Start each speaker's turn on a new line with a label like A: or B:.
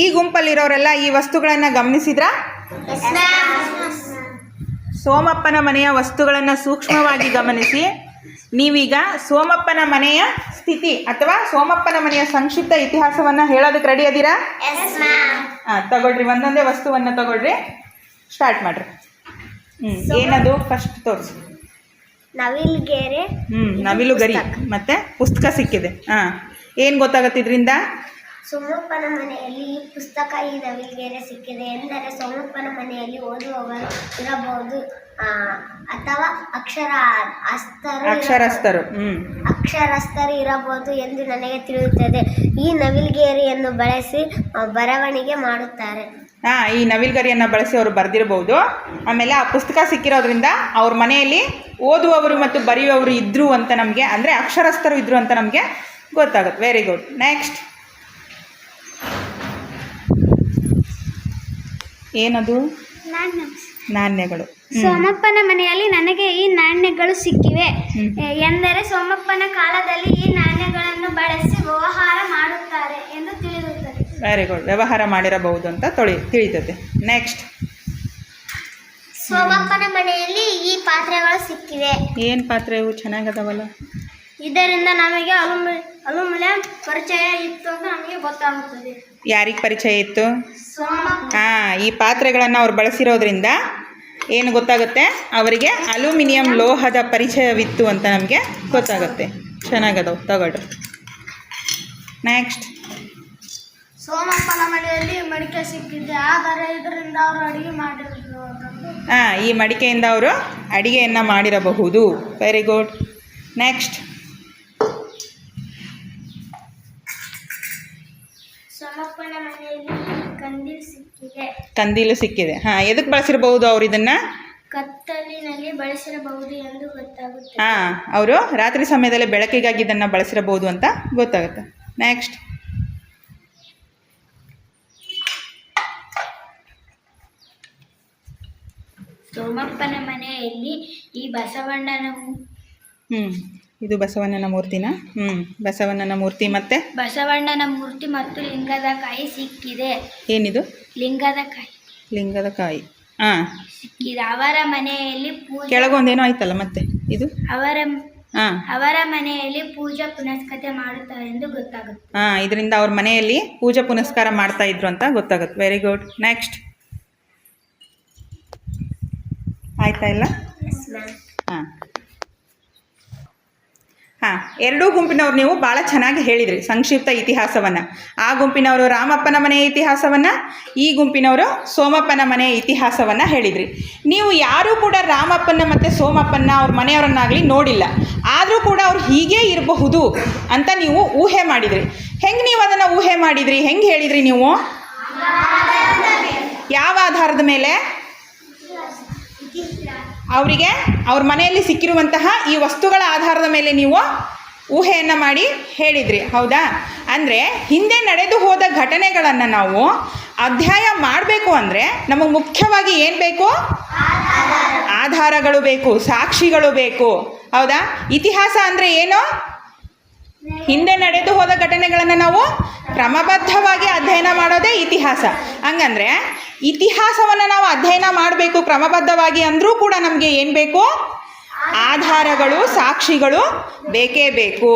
A: ಈ ಗುಂಪಲ್ಲಿರೋರೆಲ್ಲ ಈ ವಸ್ತುಗಳನ್ನು ಗಮನಿಸಿದ್ರಾ? ಸೋಮಪ್ಪನ ಮನೆಯ ವಸ್ತುಗಳನ್ನು ಸೂಕ್ಷ್ಮವಾಗಿ ಗಮನಿಸಿ. ನೀವೀಗ ಸೋಮಪ್ಪನ ಮನೆಯ ಸ್ಥಿತಿ ಅಥವಾ ಸೋಮಪ್ಪನ ಮನೆಯ ಸಂಕ್ಷಿಪ್ತ ಇತಿಹಾಸವನ್ನು ಹೇಳೋದಕ್ಕೆ ರೆಡಿ ಅದೀರಾ? ತಗೊಳ್ರಿ, ಒಂದೊಂದೇ ವಸ್ತುವನ್ನು ತಗೊಳ್ರಿ, ಸ್ಟಾರ್ಟ್ ಮಾಡ್ರಿ. ಏನದು ಫಸ್ಟ್ ತೋರಿಸಿ.
B: ನವಿಲುಗೆರೆ.
A: ನವಿಲುಗರಿ ಮತ್ತೆ ಪುಸ್ತಕ ಸಿಕ್ಕಿದೆ. ಏನು ಗೊತ್ತಾಗತ್ತೆ ಇದರಿಂದ?
B: ಸೋಮಪ್ಪನ ಮನೆಯಲ್ಲಿ ಈ ಪುಸ್ತಕ, ಈ ನವಿಲುಗೆರೆ ಸಿಕ್ಕಿದೆ ಎಂದರೆ ಸೋಮಪ್ಪನ ಮನೆಯಲ್ಲಿ ಓದುವವರು ಇರಬಹುದು ಅಥವಾ ಅಕ್ಷರಸ್ಥರು ಇರಬಹುದು ಎಂದು ನನಗೆ ತಿಳಿಯುತ್ತದೆ. ಈ ನವಿಲುಗೆರೆಯನ್ನು ಬಳಸಿ ಬರವಣಿಗೆ ಮಾಡುತ್ತಾರೆ.
A: ಈ ನವಿಲುಗರಿಯನ್ನು ಬಳಸಿ ಅವರು ಬರೆದಿರಬಹುದು. ಆಮೇಲೆ ಆ ಪುಸ್ತಕ ಸಿಕ್ಕಿರೋದ್ರಿಂದ ಅವ್ರ ಮನೆಯಲ್ಲಿ ಓದುವವರು ಮತ್ತು ಬರೆಯುವವರು ಇದ್ದರು ಅಂತ ನಮಗೆ, ಅಂದರೆ ಅಕ್ಷರಸ್ಥರು ಇದ್ದರು ಅಂತ ನಮಗೆ ಗೊತ್ತಾಗುತ್ತೆ. Very good. ನೆಕ್ಸ್ಟ್ ಏನದು? ನಾಣ್ಯಗಳು.
B: ಸೋಮಪ್ಪನ ಮನೆಯಲ್ಲಿ ನನಗೆ ಈ ನಾಣ್ಯಗಳು ಸಿಕ್ಕಿವೆ ಎಂದರೆ ಸೋಮಪ್ಪನ ಕಾಲದಲ್ಲಿ ಈ ನಾಣ್ಯಗಳನ್ನು ಬಳಸಿ ವ್ಯವಹಾರ ಮಾಡುತ್ತಾರೆ ಎಂದು ತಿಳಿಯುತ್ತದೆ.
A: Very good. ವ್ಯವಹಾರ ಮಾಡಿರಬಹುದು ಅಂತ ತಿಳಿಯುತ್ತದೆ. ನೆಕ್ಸ್ಟ್.
B: ಸೋಮಪ್ಪನ ಮನೆಯಲ್ಲಿ ಈ ಪಾತ್ರೆಗಳು ಸಿಕ್ಕಿವೆ.
A: ಏನು ಪಾತ್ರೆ ಇವು? ಚೆನ್ನಾಗದವಲ್ಲ.
B: ಇದರಿಂದ ನಮಗೆ ಅಲ್ಯೂಮಿನಿಯಂ ಪರಿಚಯ ಇತ್ತು ಅಂತ ನಮಗೆ ಗೊತ್ತಾಗುತ್ತದೆ.
A: ಯಾರಿಗೆ ಪರಿಚಯ ಇತ್ತು? ಈ ಪಾತ್ರೆಗಳನ್ನು ಅವ್ರು ಬಳಸಿರೋದ್ರಿಂದ ಏನು ಗೊತ್ತಾಗುತ್ತೆ? ಅವರಿಗೆ ಅಲ್ಯೂಮಿನಿಯಂ ಲೋಹದ ಪರಿಚಯವಿತ್ತು ಅಂತ ನಮಗೆ ಗೊತ್ತಾಗುತ್ತೆ. ಚೆನ್ನಾಗದವು, ತಗೊಳ್ರಿ. ನೆಕ್ಸ್ಟ್.
B: ಸೋಮಪ್ಪನ ಮನೆಯಲ್ಲಿ ಮಡಿಕೆ ಸಿಕ್ಕಿದೆ, ಆದರೆ ಇದರಿಂದ ಅವರು ಅಡುಗೆ ಮಾಡಿರಬಹುದು.
A: ಈ ಮಡಿಕೆಯಿಂದ ಅವರು ಅಡಿಗೆಯನ್ನು ಮಾಡಿರಬಹುದು. Very good. ನೆಕ್ಸ್ಟ್.
B: ಸೋಮಪ್ಪನ ಮನೆಯಲ್ಲಿ ಕಂದೀಲು ಸಿಕ್ಕಿದೆ.
A: ಕಂದೀಲು ಸಿಕ್ಕಿದೆ. ಎದಕ್ಕೆ ಬಳಸಿರಬಹುದು ಅವರು ಇದನ್ನು?
B: ಕತ್ತಲಿನಲ್ಲಿ ಬಳಸಿರಬಹುದು ಎಂದು ಗೊತ್ತಾಗುತ್ತೆ.
A: ಅವರು ರಾತ್ರಿ ಸಮಯದಲ್ಲಿ ಬೆಳಕಿಗಾಗಿ ಇದನ್ನು ಬಳಸಿರಬಹುದು ಅಂತ ಗೊತ್ತಾಗುತ್ತೆ. ನೆಕ್ಸ್ಟ್.
B: ಸೋಮಪ್ಪನ ಮನೆಯಲ್ಲಿ ಈ ಬಸವಣ್ಣನ
A: ಇದು ಬಸವಣ್ಣನ ಮೂರ್ತಿನ? ಬಸವಣ್ಣನ ಮೂರ್ತಿ ಮತ್ತೆ
B: ಬಸವಣ್ಣನ ಮೂರ್ತಿ ಮತ್ತು ಲಿಂಗದ ಕಾಯಿ ಸಿಕ್ಕಿದೆ.
A: ಏನಿದು?
B: ಲಿಂಗದ ಕಾಯಿ ಸಿಕ್ಕಿದೆ. ಅವರ ಮನೆಯಲ್ಲಿ
A: ಕೆಳಗೊಂದೇನೋ ಆಯ್ತಲ್ಲ ಮತ್ತೆ ಇದು?
B: ಅವರ ಮನೆಯಲ್ಲಿ ಪೂಜಾ ಪುನಸ್ಕತೆ ಮಾಡುತ್ತಾರೆ ಎಂದು ಗೊತ್ತಾಗುತ್ತೆ.
A: ಇದರಿಂದ ಅವ್ರ ಮನೆಯಲ್ಲಿ ಪೂಜಾ ಪುನಸ್ಕಾರ ಮಾಡ್ತಾ ಇದ್ರು ಅಂತ ಗೊತ್ತಾಗುತ್ತೆ. Very good. ನೆಕ್ಸ್ಟ್. ಆಯ್ತಾ ಇಲ್ಲ? ಎರಡೂ ಗುಂಪಿನವ್ರು ನೀವು ಭಾಳ ಚೆನ್ನಾಗಿ ಹೇಳಿದ್ರಿ ಸಂಕ್ಷಿಪ್ತ ಇತಿಹಾಸವನ್ನು. ಆ ಗುಂಪಿನವರು ರಾಮಪ್ಪನ ಮನೆಯ ಇತಿಹಾಸವನ್ನು, ಈ ಗುಂಪಿನವರು ಸೋಮಪ್ಪನ ಮನೆಯ ಇತಿಹಾಸವನ್ನು ಹೇಳಿದ್ರಿ. ನೀವು ಯಾರೂ ಕೂಡ ರಾಮಪ್ಪನ ಮತ್ತು ಸೋಮಪ್ಪನ ಅವ್ರ ಮನೆಯವರನ್ನಾಗಲಿ ನೋಡಿಲ್ಲ, ಆದರೂ ಕೂಡ ಅವ್ರು ಹೀಗೇ ಇರಬಹುದು ಅಂತ ನೀವು ಊಹೆ ಮಾಡಿದ್ರಿ. ಹೆಂಗೆ ನೀವು ಅದನ್ನು ಊಹೆ ಮಾಡಿದ್ರಿ? ಹೆಂಗೆ ಹೇಳಿದ್ರಿ ನೀವು? ಯಾವ ಆಧಾರದ ಮೇಲೆ? ಅವರಿಗೆ ಅವ್ರ ಮನೆಯಲ್ಲಿ ಸಿಕ್ಕಿರುವಂತಹ ಈ ವಸ್ತುಗಳ ಆಧಾರದ ಮೇಲೆ ನೀವು ಊಹೆಯನ್ನು ಮಾಡಿ ಹೇಳಿದ್ರಿ, ಹೌದಾ? ಅಂದರೆ ಹಿಂದೆ ನಡೆದು ಹೋದ ಘಟನೆಗಳನ್ನು ನಾವು ಅಧ್ಯಯನ ಮಾಡಬೇಕು ಅಂದರೆ ನಮಗೆ ಮುಖ್ಯವಾಗಿ ಏನು ಬೇಕು? ಆಧಾರಗಳು ಬೇಕು, ಸಾಕ್ಷಿಗಳು ಬೇಕು, ಹೌದಾ? ಇತಿಹಾಸ ಅಂದರೆ ಏನು? ಹಿಂದೆ ನಡೆದು ಹೋದ ಘಟನೆಗಳನ್ನು ನಾವು ಕ್ರಮಬದ್ಧವಾಗಿ ಅಧ್ಯಯನ ಮಾಡೋದೇ ಇತಿಹಾಸ. ಹಂಗಂದರೆ ಇತಿಹಾಸವನ್ನು ನಾವು ಅಧ್ಯಯನ ಮಾಡಬೇಕು ಕ್ರಮಬದ್ಧವಾಗಿ ಅಂದರೂ ಕೂಡ ನಮಗೆ ಏನು ಬೇಕು? ಆಧಾರಗಳು, ಸಾಕ್ಷಿಗಳು ಬೇಕೇ ಬೇಕು.